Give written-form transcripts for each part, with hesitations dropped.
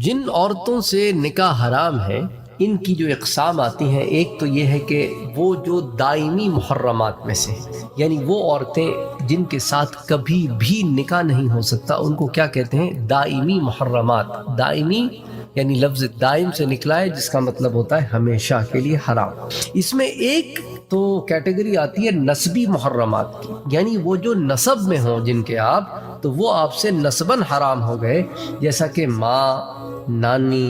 جن عورتوں سے نکاح حرام ہے ان کی جو اقسام آتی ہیں، ایک تو یہ ہے کہ وہ جو دائمی محرمات میں سے ہیں، یعنی وہ عورتیں جن کے ساتھ کبھی بھی نکاح نہیں ہو سکتا، ان کو کیا کہتے ہیں؟ دائمی محرمات۔ دائمی یعنی لفظ دائم سے نکلا ہے، جس کا مطلب ہوتا ہے ہمیشہ کے لیے حرام۔ اس میں ایک تو کیٹیگری آتی ہے نسبی محرمات کی، یعنی وہ جو نسب میں ہوں جن کے آپ، تو وہ آپ سے نسباً حرام ہو گئے، جیسا کہ ماں، نانی،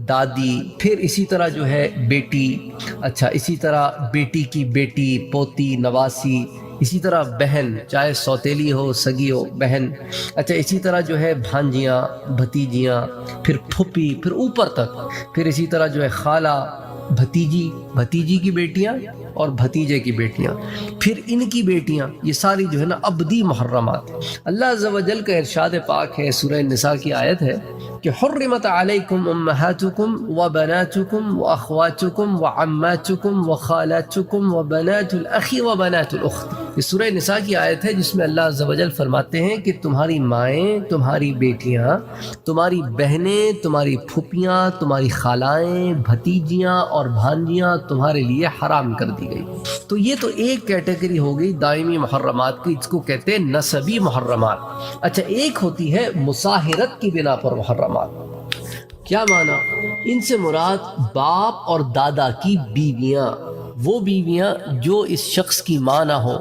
دادی، پھر اسی طرح جو ہے بیٹی، اچھا اسی طرح بیٹی کی بیٹی، پوتی، نواسی، اسی طرح بہن، چاہے سوتیلی ہو، سگی ہو بہن، اچھا اسی طرح جو ہے بھانجیاں، بھتیجیاں، پھر پھوپھی، پھر اوپر تک، پھر اسی طرح جو ہے خالہ، بھتیجی، بھتیجی کی بیٹیاں اور بھتیجے کی بیٹیاں، پھر ان کی بیٹیاں، یہ ساری جو ہے نا ابدی محرمات ہیں۔ اللہ عز و جل کا ارشاد پاک ہے، سورہ النساء کی آیت ہے کہ حرمت علیکم امہاتکم وبناتکم واخواتکم وعماتکم وخالاتکم وبنات الاخ وبنات الاخت۔ یہ سورہ نساء کی آیت ہے جس میں اللہ عز و جل فرماتے ہیں کہ تمہاری مائیں، تمہاری بیٹیاں، تمہاری بہنیں، تمہاری پھوپھیاں، تمہاری خالائیں، بھتیجیاں اور بھانجیاں تمہارے لیے حرام کر دی گئی۔ تو یہ تو ایک کیٹیگری ہو گئی دائمی محرمات کی، اس کو کہتے ہیں نسبی محرمات۔ اچھا ایک ہوتی ہے مصاہرت کی بنا پر محرمات۔ کیا معنی؟ ان سے مراد باپ اور دادا کی بیویاں، وہ بیویاں جو اس شخص کی ماں نہ ہو،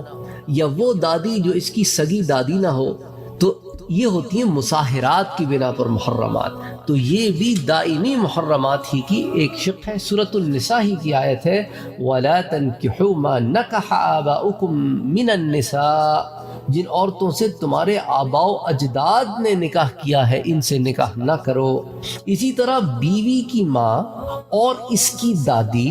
یا وہ دادی جو اس کی سگی دادی نہ ہو، تو یہ ہوتی ہیں مصاہرات کی بنا پر محرمات۔ تو یہ بھی دائمی محرمات ہی کی ایک شق ہے۔ سورۃ النساء ہی کی آیت ہے وَلَا تَنْكِحُوا مَا نَكَحَ آبَاؤُكُم مِّنَ النِّسَاءِ، جن عورتوں سے تمہارے آباء و اجداد نے نکاح کیا ہے ان سے نکاح نہ کرو۔ اسی طرح بیوی کی ماں اور اس کی دادی،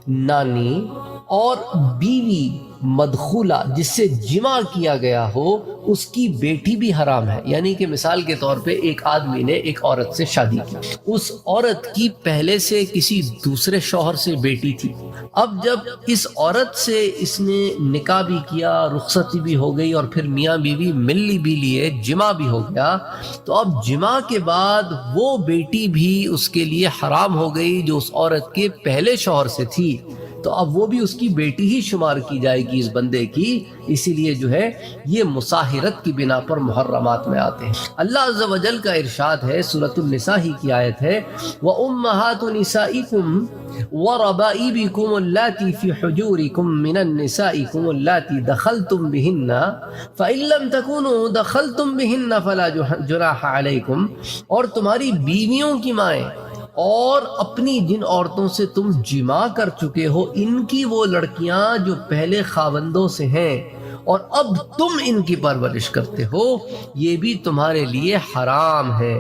نانی اور بیوی مدخولہ جس سے جمع کیا گیا ہو، اس کی بیٹی بھی حرام ہے۔ یعنی کہ مثال کے طور پہ ایک آدمی نے ایک عورت سے شادی کی، اس عورت کی پہلے سے کسی دوسرے شوہر سے بیٹی تھی، اب جب اس عورت سے اس نے نکاح بھی کیا، رخصتی بھی ہو گئی، اور پھر میاں بیوی مل بھی لیے، جمع بھی ہو گیا، تو اب جمع کے بعد وہ بیٹی بھی اس کے لیے حرام ہو گئی جو اس عورت کے پہلے شوہر سے تھی، تو اب وہ بھی اس کی بیٹی ہی شمار کی جائے گی اس بندے کی۔ اسی لیے جو ہے یہ مصاہرت کی بنا پر محرمات میں آتے ہیں۔ اللہ عز و جل کا ارشاد ہے، سورۃ النساء ہی کی آیت ہے وَأُمَّهَاتُ نِسَائِكُمْ وَرَبَائِبِكُمُ اللَّاتِي فِي حُجُورِكُم مِّنَ النِّسَاءِ اللَّاتِي دَخَلْتُم بِهِنَّ فَإِن لَّمْ تَكُونُوا دَخَلْتُم بِهِنَّ فَلَا جُنَاحَ عَلَيْكُمْ، اور تمہاری بیویوں کی مائیں اور اپنی جن عورتوں سے تم جمع کر چکے ہو، ان کی وہ لڑکیاں جو پہلے خاوندوں سے ہیں اور اب تم ان کی پرورش کرتے ہو، یہ بھی تمہارے لیے حرام ہے۔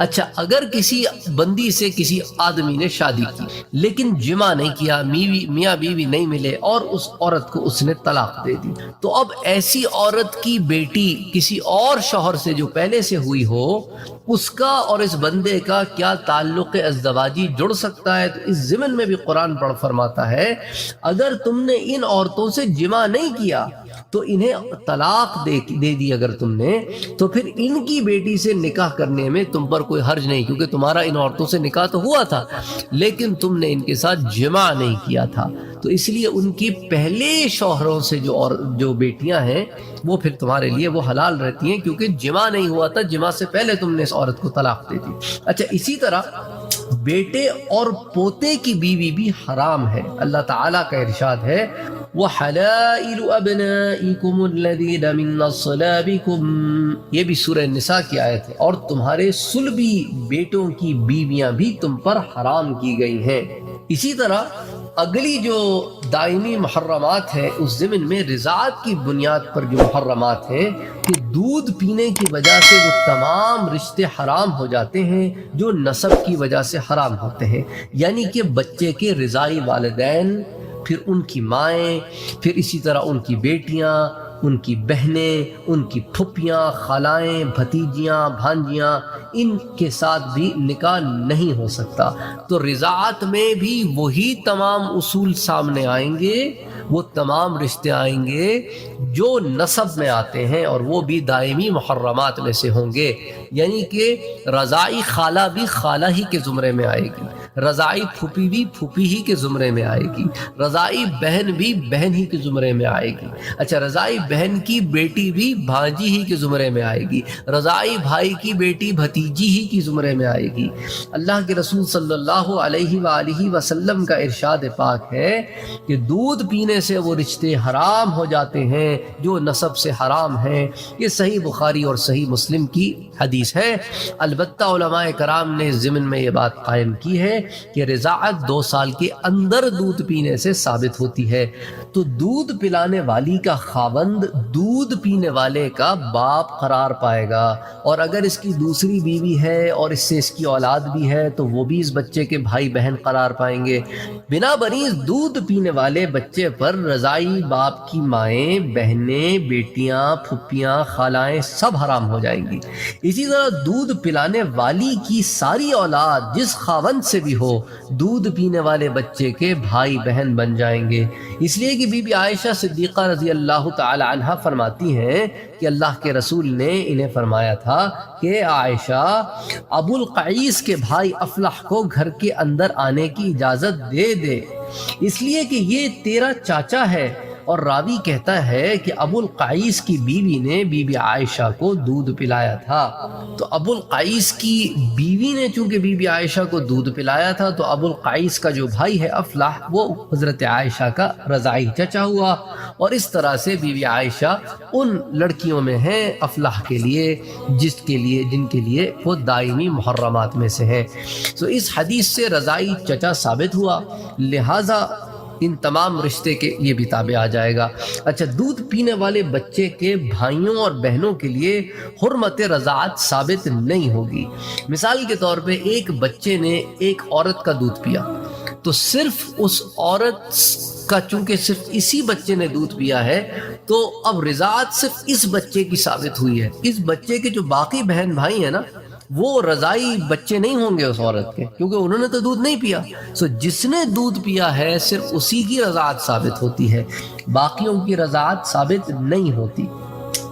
اچھا اگر کسی بندی سے کسی آدمی نے شادی کی لیکن جمع نہیں کیا، میاں بیوی نہیں ملے، اور اس عورت کو اس نے طلاق دے دی، تو اب ایسی عورت کی بیٹی کسی اور شوہر سے جو پہلے سے ہوئی ہو، اس کا اور اس بندے کا کیا تعلق ازدواجی جڑ سکتا ہے؟ تو اس ضمن میں بھی قرآن پڑھ فرماتا ہے اگر تم نے ان عورتوں سے جمع نہیں کیا تو انہیں طلاق دے دی اگر تم نے، تو پھر ان کی بیٹی سے نکاح کرنے میں تم پر کوئی حرج نہیں، کیونکہ تمہارا ان عورتوں سے نکاح تو ہوا تھا لیکن تم نے ان کے ساتھ جمع نہیں کیا تھا، تو اس لیے ان کی پہلے شوہروں سے جو بیٹیاں ہیں وہ پھر تمہارے لیے وہ حلال رہتی ہیں، کیونکہ جمع نہیں ہوا تھا، جمع سے پہلے تم نے اس عورت کو طلاق دے دی۔ اچھا اسی طرح بیٹے اور پوتے کی بیوی بھی حرام ہے۔ اللہ تعالیٰ کا ارشاد ہے وَحَلَائِلُ أَبْنَائِكُمُ الَّذِينَ مِنْ أَصْلَابِكُمْ، یہ بھی سورہ نساء کی آیت ہے، اور تمہارے صلبی بیٹوں کی بیویاں بھی تم پر حرام کی گئی ہیں۔ اسی طرح اگلی جو دائمی محرمات ہے اس ضمن میں رضاعت کی بنیاد پر جو محرمات ہیں کہ دودھ پینے کی وجہ سے وہ تمام رشتے حرام ہو جاتے ہیں جو نسب کی وجہ سے حرام ہوتے ہیں، یعنی کہ بچے کے رضاعی والدین، پھر ان کی مائیں، پھر اسی طرح ان کی بیٹیاں، ان کی بہنیں، ان کی پھوپھیاں، خالائیں، بھتیجیاں، بھانجیاں، ان کے ساتھ بھی نکاح نہیں ہو سکتا۔ تو رضاعت میں بھی وہی تمام اصول سامنے آئیں گے وہ تمام رشتے آئیں گے جو نسب میں آتے ہیں، اور وہ بھی دائمی محرمات میں سے ہوں گے، یعنی کہ رضاعی خالہ بھی خالہ ہی کے زمرے میں آئے گی، رضاعی پھوپھی بھی پھوپھی ہی کے زمرے میں آئے گی، رضاعی بہن بھی بہن ہی کے زمرے میں آئے گی، اچھا رضاعی بہن کی بیٹی بھی بھانجی ہی کے زمرے میں آئے گی، رضاعی بھائی کی بیٹی بھتیجی ہی کی زمرے میں آئے گی۔ اللہ کے رسول صلی اللہ علیہ وآلہ وسلم کا ارشاد پاک ہے کہ دودھ پینے سے وہ رشتے حرام ہو جاتے ہیں جو نسب سے حرام ہیں۔ یہ صحیح بخاری اور صحیح مسلم کی حدیث ہے۔ البتہ علماء کرام نے ضمن میں یہ بات قائم کی ہے کہ رضاعت 2 سال کے اندر دودھ پینے سے ثابت ہوتی ہے، تو دودھ پلانے والی کا خاوند دودھ پینے والے کا باپ قرار پائے گا، اور اگر اس کی دوسری بیوی ہے اور اس سے اس کی اولاد بھی ہے تو وہ بھی اس بچے کے بھائی بہن قرار پائیں گے۔ بنا بنیز دودھ پینے والے بچے پر رضاعی باپ کی مائیں، بہنیں، بیٹیاں، پھپھیاں، خالائیں سب حرام ہو جائیں گی۔ اسی طرح دودھ پلانے والی کی ساری اولاد جس خاوند سے بھی ہو دودھ پینے والے بچے کے بھائی بہن بن جائیں گے۔ اس لیے کہ بی بی عائشہ صدیقہ رضی اللہ تعالی عنہا فرماتی ہیں کہ اللہ کے رسول نے انہیں فرمایا تھا کہ عائشہ، ابو القعیس کے بھائی افلح کو گھر کے اندر آنے کی اجازت دے دے، اس لیے کہ یہ تیرا چاچا ہے۔ اور راوی کہتا ہے کہ ابو القعیس کی بیوی نے بی بی عائشہ کو دودھ پلایا تھا، تو ابو القعیس کی بیوی نے چونکہ بی بی عائشہ کو دودھ پلایا تھا تو ابو القعیس کا جو بھائی ہے افلح وہ حضرت عائشہ کا رضاعی چچا ہوا، اور اس طرح سے بی بی عائشہ ان لڑکیوں میں ہیں افلح کے لیے جن کے لیے وہ دائمی محرمات میں سے ہیں۔ تو اس حدیث سے رضاعی چچا ثابت ہوا، لہٰذا ان تمام رشتے کے یہ بھی تابع آ جائے گا۔ اچھا، دودھ پینے والے بچے کے بھائیوں اور بہنوں کے لیے حرمت رضاعت ثابت نہیں ہوگی۔ مثال کے طور پہ ایک بچے نے ایک عورت کا دودھ پیا، تو صرف اس عورت کا چونکہ صرف اسی بچے نے دودھ پیا ہے تو اب رضاعت صرف اس بچے کی ثابت ہوئی ہے۔ اس بچے کے جو باقی بہن بھائی ہیں نا وہ رضاعی بچے نہیں ہوں گے اس عورت کے، کیونکہ انہوں نے تو دودھ نہیں پیا۔ سو جس نے دودھ پیا ہے صرف اسی کی رضاعت ثابت ہوتی ہے، باقیوں کی رضاعت ثابت نہیں ہوتی۔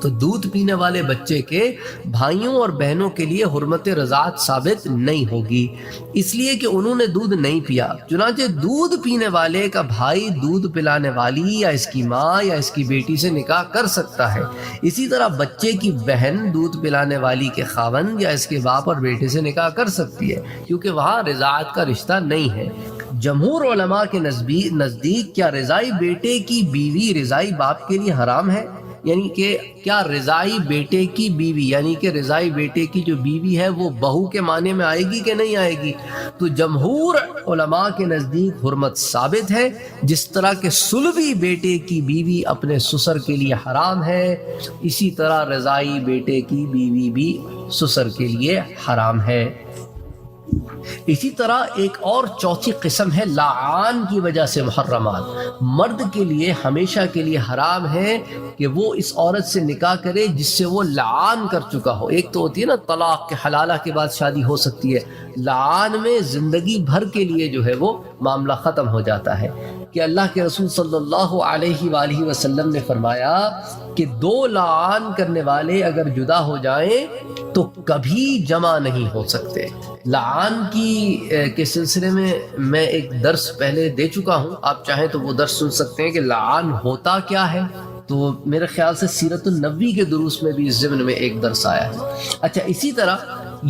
تو دودھ پینے والے بچے کے بھائیوں اور بہنوں کے لیے حرمت رضاعت ثابت نہیں ہوگی، اس لیے کہ انہوں نے دودھ نہیں پیا۔ چنانچہ دودھ پینے والے کا بھائی دودھ پلانے والی یا اس کی ماں یا اس کی بیٹی سے نکاح کر سکتا ہے۔ اسی طرح بچے کی بہن دودھ پلانے والی کے خاوند یا اس کے باپ اور بیٹے سے نکاح کر سکتی ہے، کیونکہ وہاں رضاعت کا رشتہ نہیں ہے۔ جمہور علماء کے نزدیک کیا رضاعی بیٹے کی بیوی رضاعی باپ کے لیے حرام ہے؟ یعنی کہ کیا رضاعی بیٹے کی بیوی، یعنی کہ رضاعی بیٹے کی جو بیوی ہے وہ بہو کے معنی میں آئے گی کہ نہیں آئے گی؟ تو جمہور علماء کے نزدیک حرمت ثابت ہے، جس طرح کہ سلبی بیٹے کی بیوی اپنے سسر کے لیے حرام ہے، اسی طرح رضاعی بیٹے کی بیوی بھی سسر کے لیے حرام ہے۔ اسی طرح ایک اور چوتھی قسم ہے لعان کی وجہ سے محرمات۔ مرد کے لیے ہمیشہ کے لیے حرام ہے کہ وہ اس عورت سے نکاح کرے جس سے وہ لعان کر چکا ہو۔ ایک تو ہوتی ہے نا طلاق کے حلالہ کے بعد شادی ہو سکتی ہے، لعان میں زندگی بھر کے لیے جو ہے وہ معاملہ ختم ہو جاتا ہے، کہ اللہ کے رسول صلی اللہ علیہ وآلہ وسلم نے فرمایا کہ 2 لعان کرنے والے اگر جدا ہو جائیں تو کبھی جمع نہیں ہو سکتے۔ لعان کے سلسلے میں ایک درس پہلے دے چکا ہوں، آپ چاہیں تو وہ درس سن سکتے ہیں کہ لعان ہوتا کیا ہے، تو میرے خیال سے سیرت النبی کے دروس میں بھی اس ضمن میں ایک درس آیا ہے۔ اچھا، اسی طرح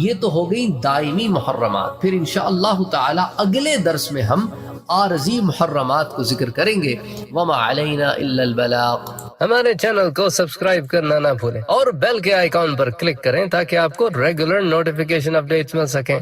یہ تو ہو گئی دائمی محرمات، پھر انشاءاللہ تعالی اگلے درس میں ہم عارضی محرمات کو ذکر کریں گے۔ وما علینا الا البلاغ۔ ہمارے چینل کو سبسکرائب کرنا نہ بھولیں اور بیل کے آئیکن پر کلک کریں تاکہ آپ کو ریگولر نوٹیفیکیشن اپڈیٹس مل سکیں۔